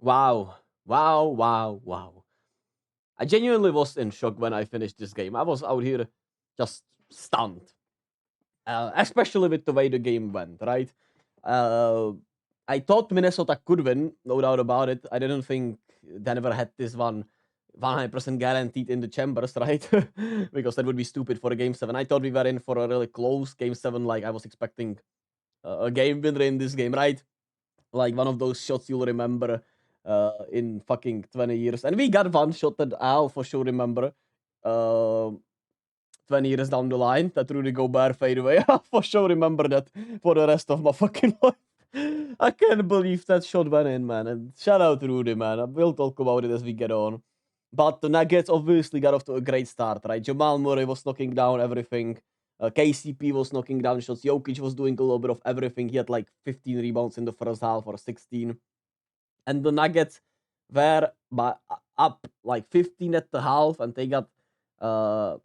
Wow. Wow, wow, wow. I genuinely was in shock when I finished this game. I was out here just stunned, especially with the way the game went, right? Uh, I thought Minnesota could win, no doubt about it. I didn't think Denver had this one 100% guaranteed in the chambers, right? Because that would be stupid for a game seven. I thought we were in for a really close game seven. Like I was expecting a game winner in this game, right? Like one of those shots you'll remember in fucking 20 years. And we got one shot that I'll for sure remember. Uh, 20 years down the line, that Rudy Gobert fade away. I'll for sure remember that for the rest of my fucking life. I can't believe that shot went in, man. And shout out to Rudy, man. We'll talk about it as we get on. But the Nuggets obviously got off to a great start, right? Jamal Murray was knocking down everything. KCP was knocking down shots. Jokic was doing a little bit of everything. He had like 15 rebounds in the first half or 16. And the Nuggets were up like 15 at the half, and they got uh,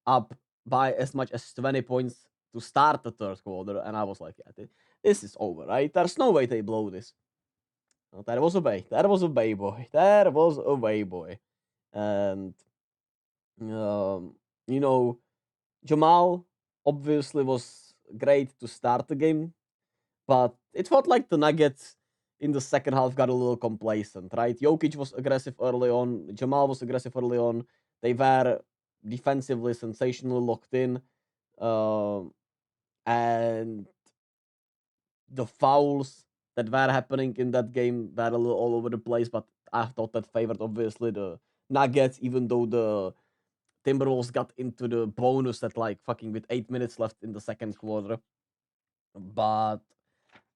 up by as much as 20 points to start the third quarter. And I was like, yeah, this is over, right? There's no way they blow this. That was a bay. That was a bay, boy. That was a bay, boy. And, um, you know, Jamal obviously was great to start the game, but it felt like the Nuggets in the second half got a little complacent, right? Jokic was aggressive early on. Jamal was aggressive early on. They were defensively sensationally locked in. Um, and the fouls that were happening in that game were a little all over the place, but I thought that favored obviously the Nuggets, even though the Timberwolves got into the bonus at like fucking with 8 minutes left in the second quarter. But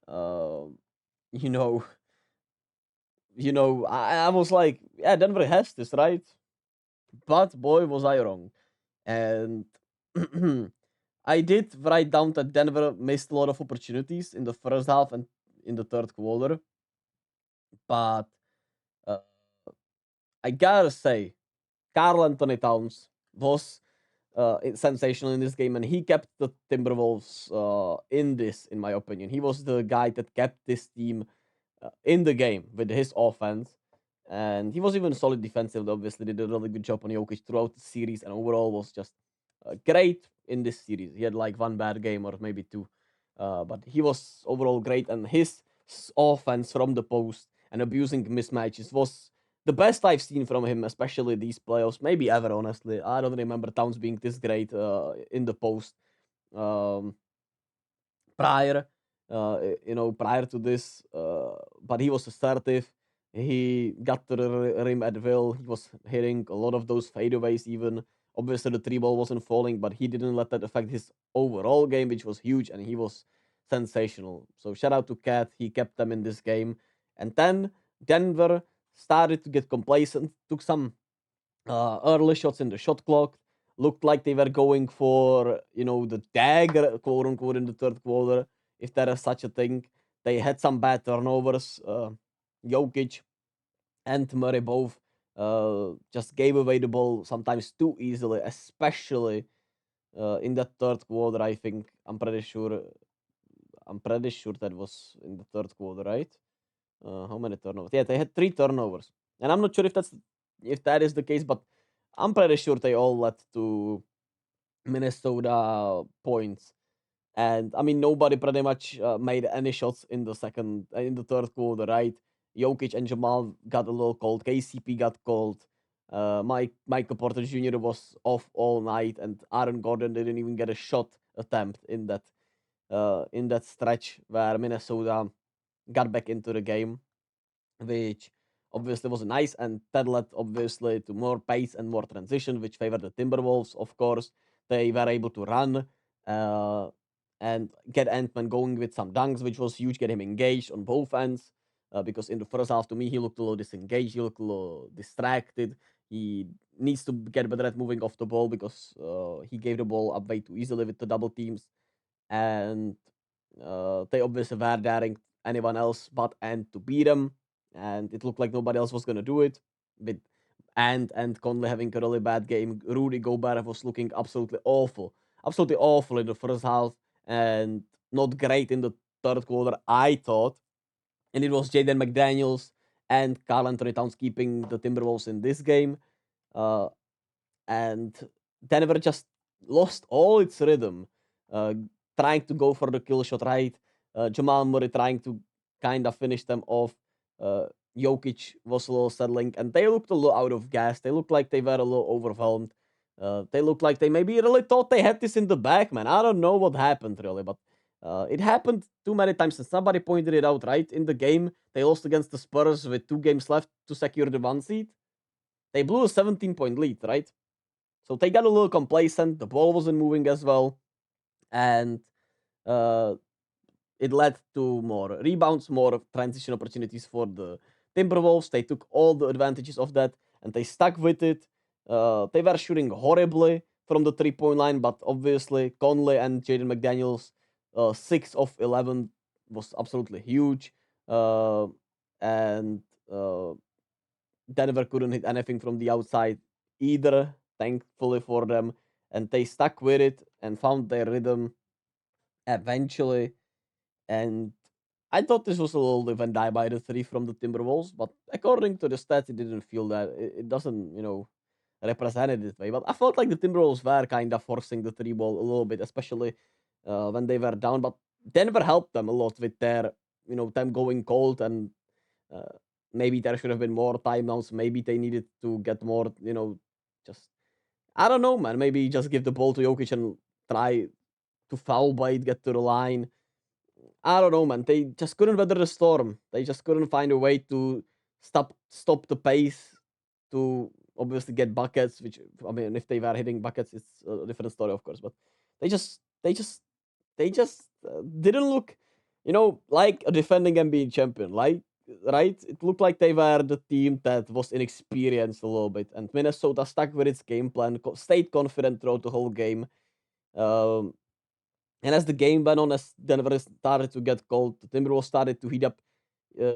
um, you know, I was like, yeah, Denver has this, right? But boy, was I wrong. And I did write down that Denver missed a lot of opportunities in the first half and in the third quarter. But uh, I gotta say, Karl Anthony Towns was sensational in this game, and he kept the Timberwolves in this, in my opinion. He was the guy that kept this team in the game with his offense. And he was even solid defensively, obviously, did a really good job on Jokic throughout the series, and overall was just great in this series. He had like one bad game or maybe two, but he was overall great, and his offense from the post and abusing mismatches was the best I've seen from him, especially these playoffs, maybe ever, honestly. I don't remember Towns being this great in the post. Um, prior, prior to this. But he was assertive. He got to the rim at will. He was hitting a lot of those fadeaways. Even obviously the three ball wasn't falling, but he didn't let that affect his overall game, which was huge, and he was sensational. So shout out to Cat. He kept them in this game, and then Denver started to get complacent. Took some early shots in the shot clock. Looked like they were going for, the dagger, quote unquote, in the third quarter, if there is such a thing. They had some bad turnovers. Jokic and Murray both just gave away the ball sometimes too easily, especially in that third quarter. I think I'm pretty sure that was in the third quarter, right? How many turnovers? Yeah, they had three turnovers, and I'm not sure if that is the case, but I'm pretty sure they all led to Minnesota points. And I mean, nobody pretty much made any shots in the third quarter, right? Jokic and Jamal got a little cold. KCP got cold. Michael Porter Jr. was off all night, and Aaron Gordon didn't even get a shot attempt in that stretch where Minnesota got back into the game, which obviously was nice, and that led obviously to more pace and more transition, which favored the Timberwolves. Of course, they were able to run uh, and get Ant-Man going with some dunks, which was huge. Get him engaged on both ends, because in the first half, to me, he looked a little disengaged. He looked a little distracted. He needs to get better at moving off the ball because he gave the ball up way too easily with the double teams, and they obviously were daring anyone else but Ant to beat him, and it looked like nobody else was gonna do it. With Ant and Conley having a really bad game, Rudy Gobert was looking absolutely awful in the first half, and not great in the third quarter, I thought. And it was Jaden McDaniels and Karl Anthony Towns keeping the Timberwolves in this game. Uh, and Denver just lost all its rhythm, uh, trying to go for the kill shot, right? Jamal Murray trying to kind of finish them off. Uh, Jokic was a little settling, and they looked a little out of gas. They looked like they were a little overwhelmed. They looked like they maybe really thought they had this in the bag, man. I don't know what happened really, but it happened too many times, and somebody pointed it out, right? In the game, they lost against the Spurs with 2 games left to secure the 1 seed. They blew a 17-point lead, right? So they got a little complacent. The ball wasn't moving as well, and uh, it led to more rebounds, more transition opportunities for the Timberwolves. They took all the advantages of that, and they stuck with it. They were shooting horribly from the 3-point line, but obviously Conley and Jaden McDaniels, 6 of 11 was absolutely huge, and uh, Denver couldn't hit anything from the outside either, thankfully for them. And they stuck with it and found their rhythm eventually. And I thought this was a little live and die by the three from the Timberwolves, but according to the stats, it didn't feel that. It doesn't, represent it this way. But I felt like the Timberwolves were kind of forcing the three ball a little bit, especially when they were down. But Denver helped them a lot with their, them going cold, and uh, maybe there should have been more timeouts. Maybe they needed to get more, just I don't know, man. Maybe just give the ball to Jokic and try to foul bait, get to the line. I don't know, man. They just couldn't weather the storm. They just couldn't find a way to stop the pace to obviously get buckets. Which I mean, if they were hitting buckets, it's a different story, of course. But they just didn't look, like a defending NBA champion. Like, right? It looked like they were the team that was inexperienced a little bit, and Minnesota stuck with its game plan, stayed confident throughout the whole game. Um, and as the game went on, as Denver started to get cold, the Timberwolves started to heat up. Uh,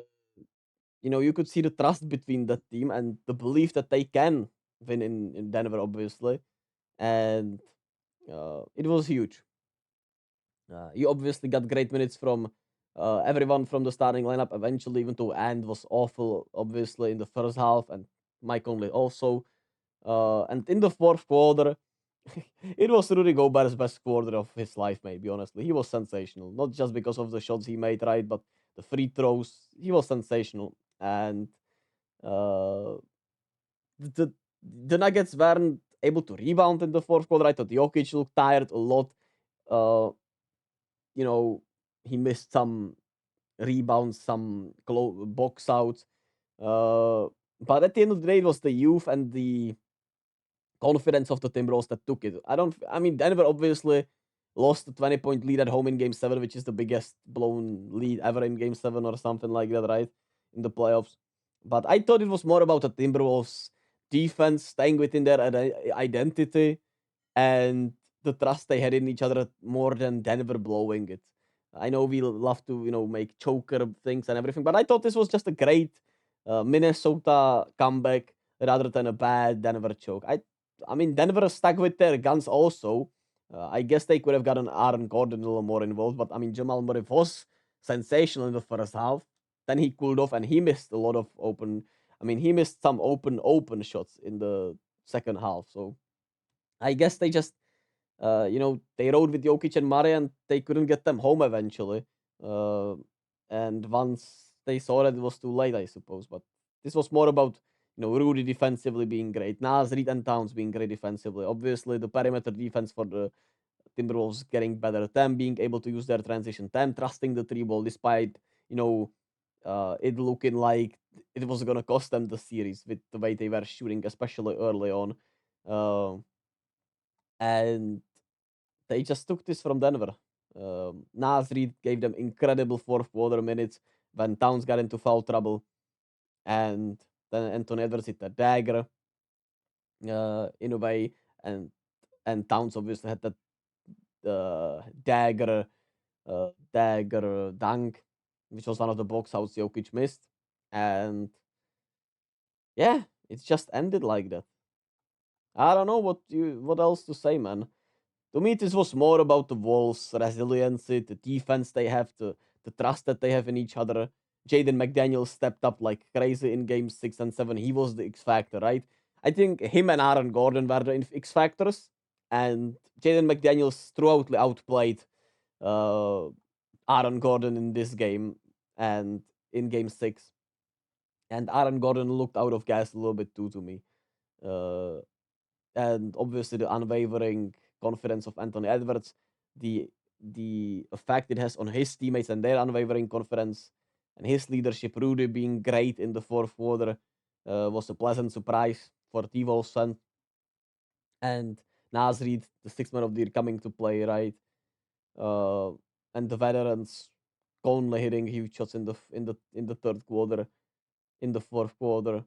you could see the trust between the team and the belief that they can win in Denver, obviously, and it was huge. You obviously got great minutes from everyone from the starting lineup. Eventually, even though And was awful, obviously in the first half, and Mike Conley also. And in the fourth quarter, it was Rudy Gobert's best quarter of his life, maybe, honestly. He was sensational. Not just because of the shots he made, right, but the free throws. He was sensational. And uh, the, the Nuggets weren't able to rebound in the fourth quarter. I thought Jokic looked tired a lot. Uh, he missed some rebounds, some box outs. Uh, but at the end of the day, it was the youth and the confidence of the Timberwolves that took it. I mean, Denver obviously lost a 20-point lead at home in Game 7, which is the biggest blown lead ever in Game 7 or something like that, right? In the playoffs. But I thought it was more about the Timberwolves defense staying within their identity and the trust they had in each other more than Denver blowing it. I know we love to, make choker things and everything, but I thought this was just a great Minnesota comeback rather than a bad Denver choke. I mean, Denver stuck with their guns also. I guess they could have gotten Aaron Gordon a little more involved, but I mean, Jamal Murray was sensational in the first half. Then he cooled off and he missed a lot of open. I mean, he missed some open shots in the second half. So I guess they just, they rode with Jokic and Murray and they couldn't get them home eventually. Uh, and once they saw that, it was too late, I suppose. But this was more about, Rudy defensively being great, Nas, Reed, and Towns being great defensively. Obviously, the perimeter defense for the Timberwolves getting better, them being able to use their transition, them trusting the three ball despite, it looking like it was going to cost them the series with the way they were shooting, especially early on. Uh, and they just took this from Denver. Nas Reed gave them incredible fourth quarter minutes when Towns got into foul trouble, and then Anthony Edwards hit a dagger in a way, and Towns obviously had that dagger dunk, which was one of the box outs Jokic missed, and yeah, it just ended like that. I don't know what else to say, man. To me, this was more about the Wolves' resiliency, the defense they have, the trust that they have in each other. Jaden McDaniel stepped up like crazy in game 6 and 7. He was the X factor, right? I think him and Aaron Gordon were the X factors, and Jaden McDaniels throughout outplayed uh, Aaron Gordon in this game and in game 6. And Aaron Gordon looked out of gas a little bit too to me. Uh, and obviously the unwavering confidence of Anthony Edwards, the the effect it has on his teammates and their unwavering confidence, and his leadership, Rudy being great in the fourth quarter, was a pleasant surprise for T-Wolves fan. And Naz Reid, the sixth man of the year, coming to play, right? Uh, and the veterans only hitting huge shots in the third quarter, in the fourth quarter.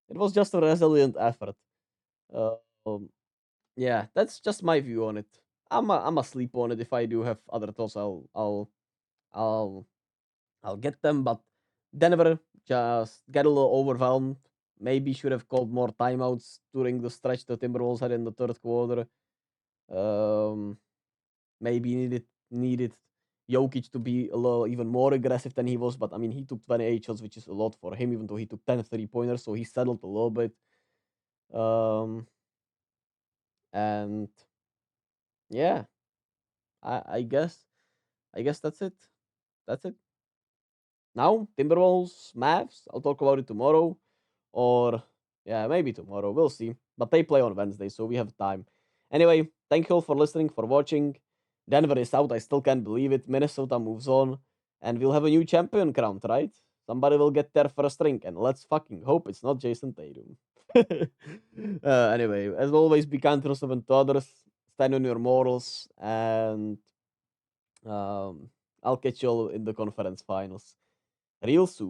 It was just a resilient effort. Uh, um, Yeah, that's just my view on it. I'm asleep on it. If I do have other thoughts, I'll I'll get them. But Denver just get a little overwhelmed. Maybe should have called more timeouts during the stretch the Timberwolves had in the third quarter. Um, Maybe needed Jokic to be a little even more aggressive than he was. But I mean, he took 28 shots, which is a lot for him, even though he took 10 3-pointers. So he settled a little bit. Um, and yeah, I guess that's it. That's it. Now, Timberwolves, Mavs. I'll talk about it tomorrow, or yeah, maybe tomorrow. We'll see. But they play on Wednesday, so we have time. Anyway, thank you all for listening, for watching. Denver is out. I still can't believe it. Minnesota moves on, and we'll have a new champion crowned, right? Somebody will get their first ring, and let's fucking hope it's not Jason Tatum. Anyway, as always, be kind to yourself and to others. Stand on your morals, and um, I'll catch you all in the conference finals real soon.